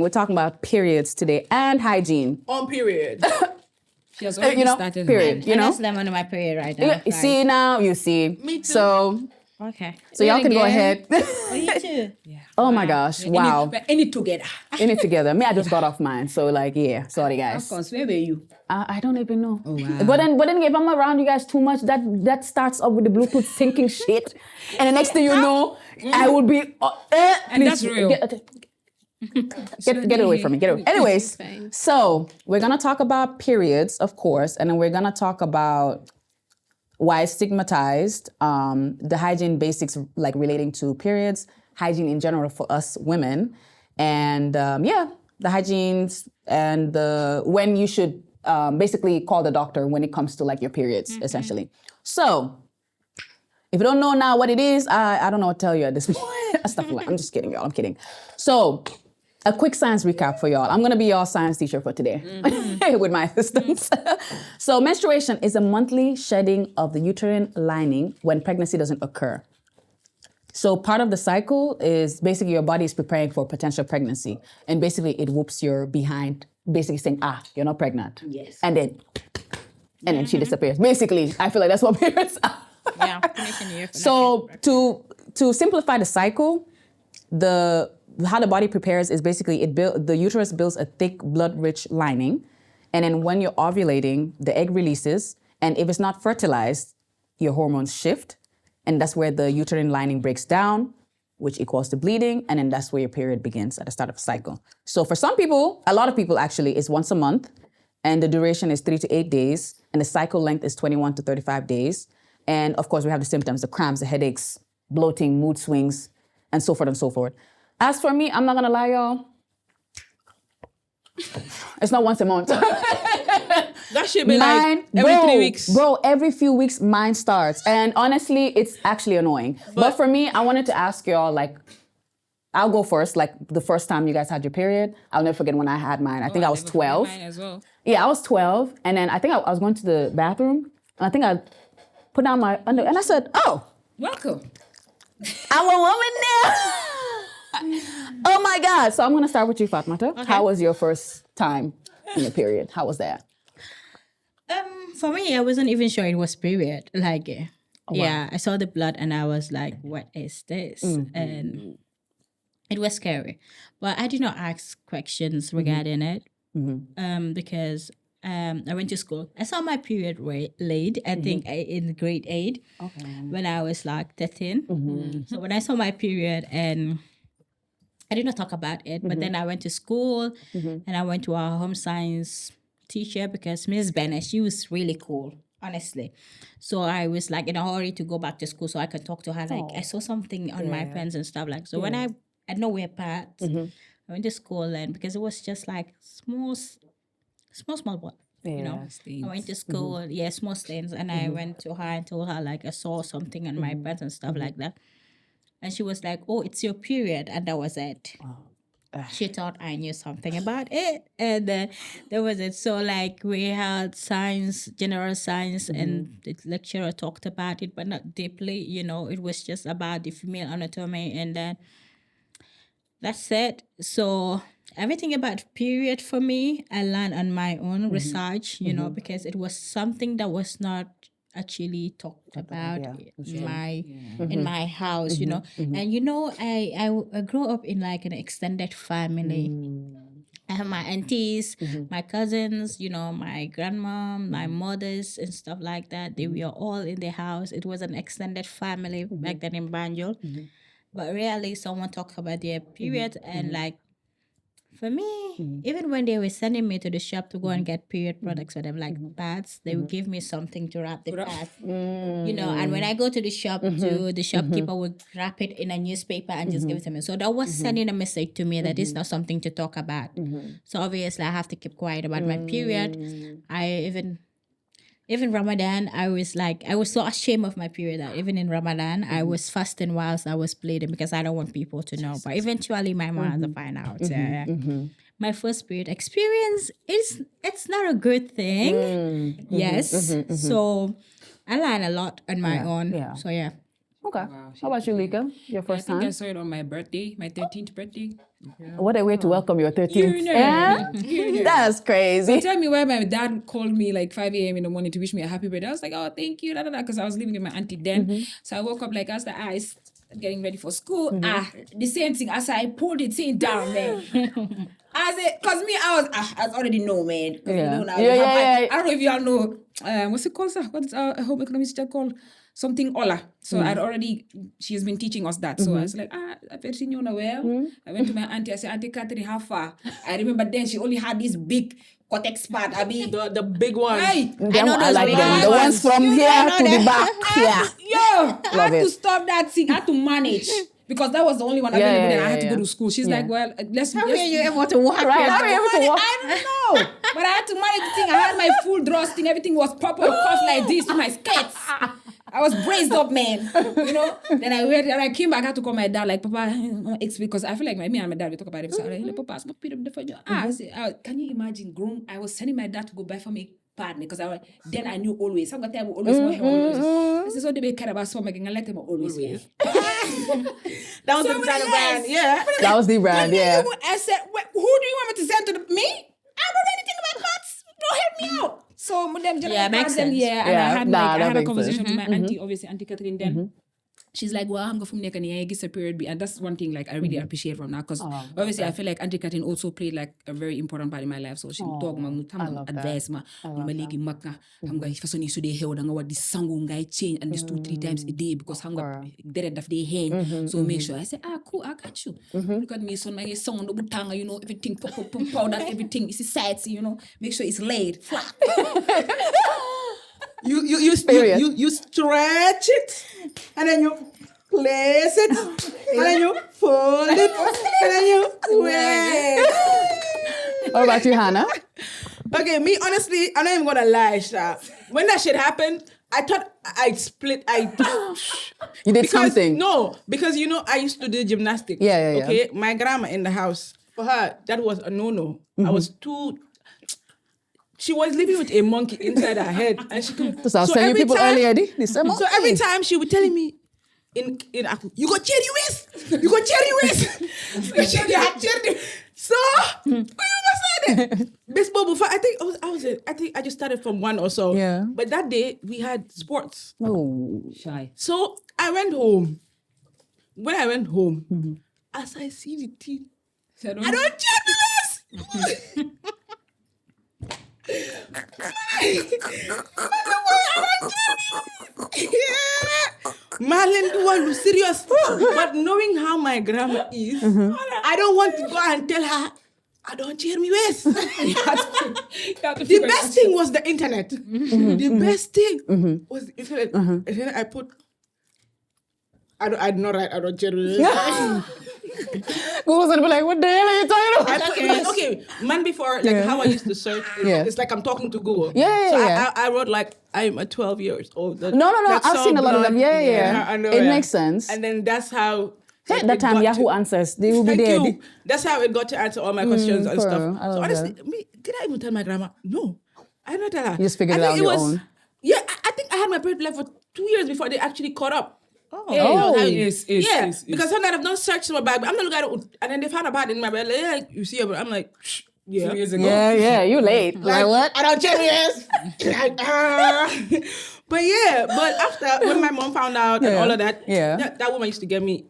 We're talking about periods today and hygiene. On period. She has already started. Period. You know. Honestly, I'm on my period right now. You see now, you see. Me too. So Okay. y'all can go ahead. Oh, you too. Yeah. Oh my gosh! Wow. We're in it together. In it together. Me, I just got off mine, so like, yeah. Sorry, guys. Of course, where were you? I don't even know. Oh, wow. But then if I'm around you guys too much, that starts up with the Bluetooth syncing shit, and the next thing you know, I will be. And that's real. Get away from me. Get away. Anyways, so we're gonna talk about periods, of course, and then we're gonna talk about why it's stigmatized, the hygiene basics like relating to periods, hygiene in general for us women, and the hygienes and the when you should basically call the doctor when it comes to like your periods, essentially. So if you don't know now what it is, I don't know what to tell you at this point. Stuff like I'm just kidding, y'all. I'm kidding. So a quick science recap for y'all. I'm gonna be your science teacher for today with my assistants. So menstruation is a monthly shedding of the uterine lining when pregnancy doesn't occur. So part of the cycle is basically your body is preparing for potential pregnancy. And basically it whoops your behind, basically saying, you're not pregnant. Yes. And then she disappears. Basically, I feel like that's what periods are. Yeah. Finishing the year. So to simplify the cycle, how the body prepares is basically the uterus builds a thick blood-rich lining, and then when you're ovulating, the egg releases, and if it's not fertilized, your hormones shift, and that's where the uterine lining breaks down, which equals to bleeding, and then that's where your period begins at the start of the cycle. So for some people, a lot of people actually, it's once a month, and the duration is 3 to 8 days, and the cycle length is 21 to 35 days. And of course, we have the symptoms, the cramps, the headaches, bloating, mood swings, and so forth and so forth. As for me, I'm not gonna lie, y'all. It's not once a month. That should be like every 3 weeks. Bro, every few weeks mine starts. And honestly, it's actually annoying. But for me, I wanted to ask y'all, like, I'll go first. Like the first time you guys had your period, I'll never forget when I had mine. I think I was 12. Mine as well. Yeah, I was 12. And then I think I was going to the bathroom. And I think I put down my under, and I said, Welcome. I'm a woman now. Oh my God. So I'm going to start with you, Fatmata. Okay. How was your first time in your period? How was that? For me, I wasn't even sure it was period. Like, I saw the blood and I was like, what is this? And it was scary. But I did not ask questions regarding it because I went to school. I saw my period late, I think in grade 8 when I was like 13. So when I saw my period and I did not talk about it, but then I went to school and I went to our home science teacher because Mrs. Bennett, she was really cool, honestly. So I was like in a hurry to go back to school so I could talk to her. Like I saw something on my pants and stuff like. So when I had no wear pads, I went to school and because it was just like small blood. You know, stains. I went to school, small stains, and I went to her and told her like I saw something on my pants and stuff like that. And she was like, "Oh, it's your period," and that was it. She thought I knew something about it, and then that was it. So like we had science, general science, and the lecturer talked about it, but not deeply. You know, it was just about the female anatomy, and then that's it. So everything about period for me, I learned on my own research. You know, because it was something that was not actually talked about in my house, you know. And you know, I grew up in like an extended family. I have my aunties, my cousins, you know, my grandmom, my mothers and stuff like that. They were all in the house. It was an extended family back then in Banjul. But rarely someone talks about their period and like for me, even when they were sending me to the shop to go and get period products for them, like pads, they would give me something to wrap the pad. You know, and when I go to the shop, too, the shopkeeper would wrap it in a newspaper and just give it to me. So that was sending a message to me that it's not something to talk about. So obviously, I have to keep quiet about my period. I even Ramadan, I was so ashamed of my period that even in Ramadan, I was fasting whilst I was bleeding because I don't want people to know. But eventually, my mom had to find out. My first period experience, it's not a good thing. Yes. So I learned a lot on my own. Yeah. So yeah. Okay. How about you, Lika? Your I first think I time? saw it on my birthday, my 13th birthday. What a way to welcome your 13th. know. Yeah? You know. That's crazy. Tell me why my dad called me like 5 a.m. in the morning to wish me a happy birthday. I was like, oh, thank you, because I was living with my auntie then. So I woke up like, as the eyes getting ready for school. The same thing as I pulled it thing down, man. Because me, I was already know, man. Yeah. You know now. Yeah. I don't know if y'all know, what's it called, sir? What's a home economics teacher called? Something Ola. So she's been teaching us that. So I was like, I've seen you well. I went to my auntie. I said, Auntie Catherine, how far? I remember then she only had this big Cortex pad. I mean, The big one. Right. I like them. The ones from here to the back. Yeah. I had it. to stop that thing. I had to manage. Because that was the only one available, and I had to go to school. She's like, well, let's... How were you able to walk? Right. How are you able to walk? I don't know. But I had to manage the thing. I had my full drawers thing. Everything was proper, cuffed like this with my skirts. I was braced up, man. You know? Then I waited, and I came back. I had to call my dad, like, Papa, because I feel like me and my dad, we talk about it. So I was like, Papa, I'm going to put I said, can you imagine grown? I was sending my dad to go buy for me partner because then I knew always. Some time always this is what they care about. So I'm going to let them always. That was the design brand. Yeah. That was the brand, yeah. I said, who do you want me to send to me? I don't know anything about cats. Don't help me out. So them makes sense. And I had a conversation sense. with my auntie, obviously Auntie Catherine then. She's like, well, I'm going from neck and I guess a period B. And that's one thing like I really appreciate from now because obviously I feel like Auntie Catherine also played like a very important part in my life. So she would talk my advice ma legi makka xam nga façon yi su dee xew da nga war di sangu ngay change and this 2-3 times a day because xam nga deret daf dee xeeñ. So make sure I say cool, I got you. Look at me son my song no butanga, you know, everything powder, everything is sides, you know, make sure it's laid flat. You stretch it and then you place it and then you fold it and then you wear it. What about you, Hannah? Okay, me honestly, I'm not even gonna lie, Sha. When that shit happened, I thought I'd split. You did something. No, because you know I used to do gymnastics. Yeah. Okay, my grandma in the house, for her that was a no-no. I was too. She was living with a monkey inside her head, and she couldn't. So I was telling people earlier, so every time she would tell me, in you go cherry waist, you go cherry waist, So you must say that. Baseball before I think I just started from 1 or so. Yeah. But that day we had sports. Oh, Shy. So I went home. When I went home, as I see the team, I don't cherry waist. Marlon, do want to serious, but knowing how my grandma is, I don't want to go and tell her I don't cheer me waist. The best thing was the internet. The best thing was the internet. And then I put. I don't write. I don't cheer me waist. Google was gonna be like, what the hell are you talking about? Okay, man, before, like how I used to search, it's like I'm talking to Google. Yeah. I wrote like, I'm a 12 years old. No. I've seen a lot of them. Yeah. I know, It makes sense. And then that's how... Hey, that time Yahoo Answers, they will be Thank there. you. That's how it got to answer all my questions and stuff. So honestly, that. did I even tell my grandma? No. I didn't tell her. You just figured it out on your own. Yeah, I think I had my period left for 2 years before they actually caught up. Yes. Because sometimes I've not searched my bag, but I'm not looking at it, and then they found about it in my bag. Like, you see it, but I'm like, 2 years ago. Yeah, you late. Like what? I don't check this. But after when my mom found out and all of that, that woman used to get me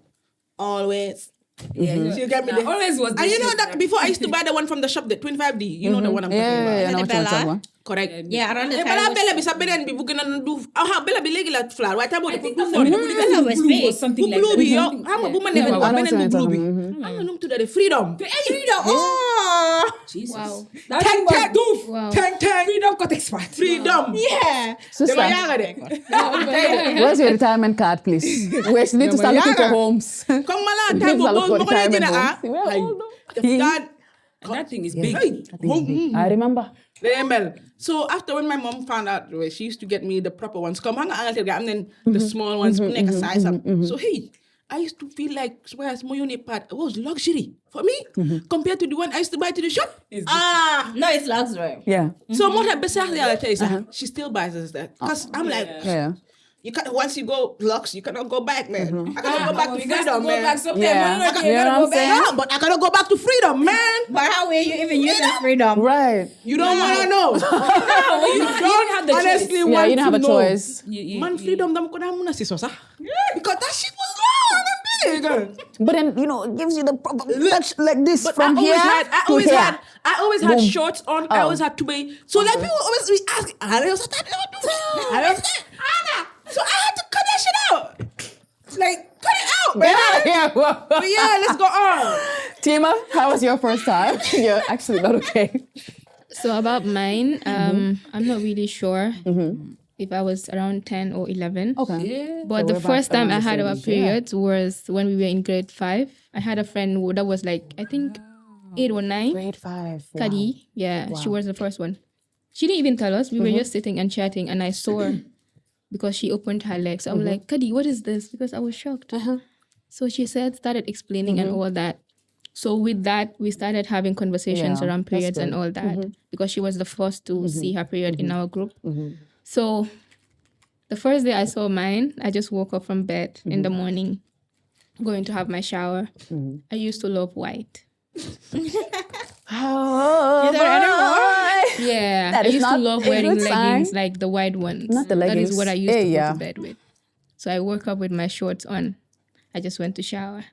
always. Yeah, she get me the, always was. And you know that before I used to buy the one from the shop, the 25D. You know the one I'm talking about. Yeah, I know what you're talking about. Correct. Yeah, around the time. Bella Bella bisa benen bi bu gëna do Bella bi légui la flower waaye tam I bu think Bella was big or something like blue bi that. yo xam nga bu ma nexe wax benen bu blue bi am na num tudde freedom oh Jesus. Wow. That thing was doof. Wow. Tang Freedom got expert. freedom Yeah. Sister, dama yaga de where's your retirement card, please? We need to start looking for homes. comme mala tay bo mo ko jina That thing is big. I remember. So after when my mom found out, she used to get me the proper ones. Come hang and then the small ones, neck size up. So hey, I used to feel like whereas my unit part was luxury for me compared to the one I used to buy to the shop. No, it's luxury. Yeah. So more than best she still buys us that because I'm like, Yeah. You can't. Once you go Lux, you cannot go back, man. I cannot go back to You got to freedom, go man. back sometime. Yeah. When You know what I'm saying? No, but I cannot go back to freedom, man. But how will you even use that freedom? Right. You don't want to know. you don't have the honestly choice. want Yeah, you don't have a to know. choice. Man, freedom, because that shit was long and big. But then, it gives you the proper touch like this But from here I to here. always had shorts on. I always had to be. So like Okay. people always be asking, I was like, so I had to cut that shit out. Like, cut it out, man. Yeah. But yeah, let's go on. Tima, how was your first time? You're actually not okay. So about mine, I'm not really sure if I was around 10 or 11. Okay. But So the we're first about time I around the had same our age, yeah. periods was when we were in grade 5. I had a friend that was like, I think 8 or 9. Grade 5. Wow. Kadi. Yeah, she was the first one. She didn't even tell us. We were just sitting and chatting, and I saw her because she opened her legs. So I'm like, Kadi, what is this? Because I was shocked. So she started explaining and all that. So with that, we started having conversations Yeah, around that's periods and good. all that because she was the first to see her period in our group. So the first day I saw mine, I just woke up from bed in the morning, going to have my shower. I used to love white. Oh, Yeah, That I is used to not love a wearing good leggings, sign. like the white ones. Not the That is leggings. what I used to go Yeah. to bed with. So I woke up with my shorts on. I just went to shower.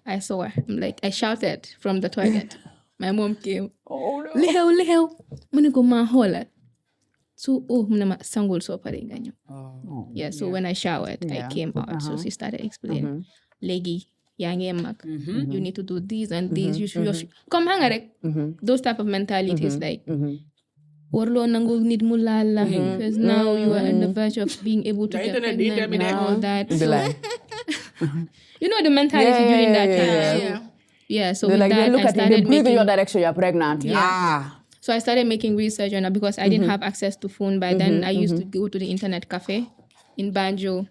I saw her. I'm like, I shouted from the toilet. My mom came. Oh no. Leho. Muna go ma hola. So muna ma sangol so pare ganyo. Yeah, so when I showered, I came out. So she started explaining. Leggy, yangi mak. You need to do these and these. You should come hang Those type of mentalities like Orlo nango need mulala because now you are on the verge of being able to The get internet pregnant didn't and all that. Be like, You know the mentality during that time. yeah. Yeah, so They're with like, they that, look I at you, they started breathe in your making. direction, you're pregnant. So I started making research on it because I didn't have access to phone by then. I used to go to the internet cafe in Banjo,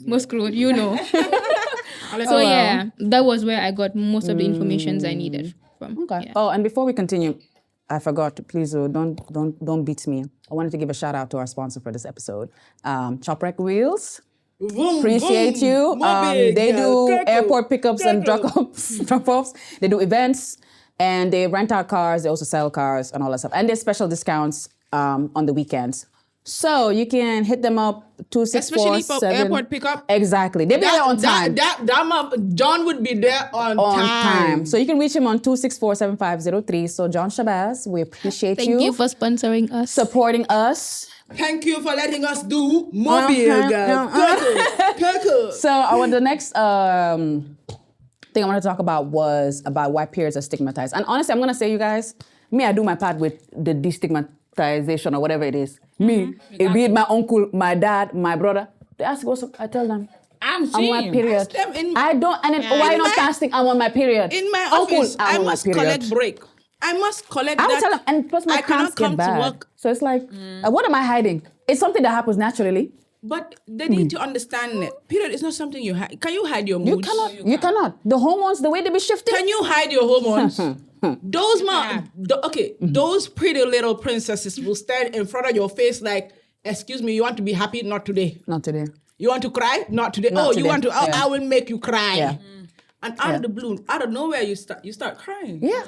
Musk Road, you know. So yeah, that was where I got most of the informations I needed from. Okay. Yeah. Oh, and before we continue, I forgot. Please, don't beat me. I wanted to give a shout out to our sponsor for this episode, Choprec Wheels. Appreciate you. They do airport pickups and drop-offs. They do events, and they rent out cars. They also sell cars and all that stuff. And there's special discounts on the weekends. So you can hit them up, 264 Especially for airport pickup. Exactly. They'll be there on time. John would be there on time. So you can reach him on 264-7503. So John Shabazz, we appreciate Thank you for sponsoring us. supporting us. Thank you for letting us do mobile, girl. So the next thing I want to talk about was about why periods are stigmatized. And honestly, I'm going to say, you guys, I do my part with the destigmatization or whatever it is. Be it my uncle, my dad, my brother. They ask what's up, I tell them, I'm on my period. Ask them I don't, and then why you not fasting? I'm on my period. In my Uncle, office, I'm I on my must period. collect break. I must collect I that. would tell them, and plus my I cramps cannot come get bad. to work. So it's like, what am I hiding? It's something that happens naturally. But they need to understand that period is not something you hide. Can you hide your moods? You cannot. The hormones, the way they be shifting. Can you hide your hormones? Those those pretty little princesses will stand in front of your face like, excuse me, you want to be happy? Not today. Not today. You want to cry? Not today. Not You today. want to? Yeah. I will make you cry. Yeah. And out of the blue, out of nowhere, you start crying. Yeah.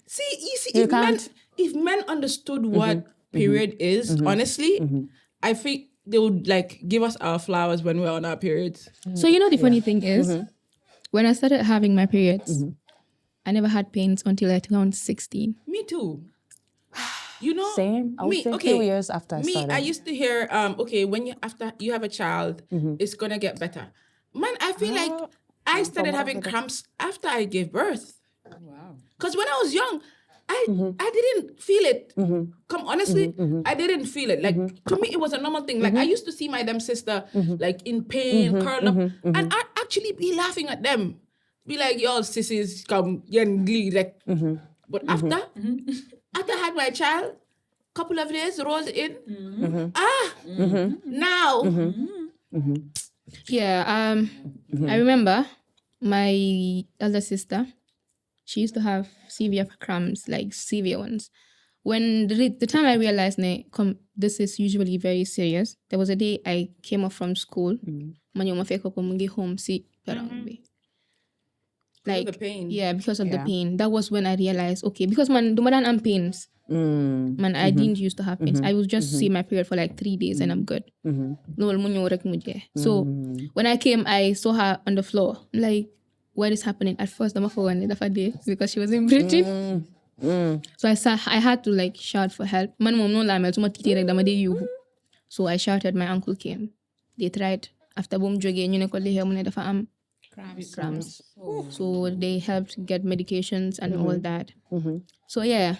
So you see, You can't. if men understood what period is, honestly, I think they would like give us our flowers when we're on our periods. So you know the funny thing is, when I started having my periods, I never had pains until I turned 16. Me too. You know, Same. I would say 2 years after I started. I used to hear, when after you have a child, it's gonna get better. Man, I feel like I started having cramps after I gave birth. Wow. Because when I was young, I didn't feel it. Honestly, I didn't feel it. Like to me, it was a normal thing. Like I used to see my damn sister like in pain, curled up, and I'd actually be laughing at them. Be like, y'all sissies come glee like. But after I had my child, couple of days rolled in. Now. Yeah, I remember my elder sister, she used to have severe cramps, like severe ones. when the time I realized this is usually very serious, there was a day I came off from school. Ma ñëw ma fekk ko mu ngi home si perong bi. Like the pain. Yeah, because of the pain. That was when I realized, okay, because man, dumadan am pains. Man, I didn't used to have pains. I would just see my period for like 3 days and I'm good. Lol mu ñëw rek mu jeex. So when I came, I saw her on the floor. I'm like, what is happening? At first, dama foog ne dafa dee because she wasn't breathing. So I had to like shout for help. Man mom no la mel suma titi rek dama dee yubu. So I shouted. My uncle came. They tried. After boom jógee ñu ne ko li xew mu ne dafa am cramps. So they helped get medications and all that. So yeah,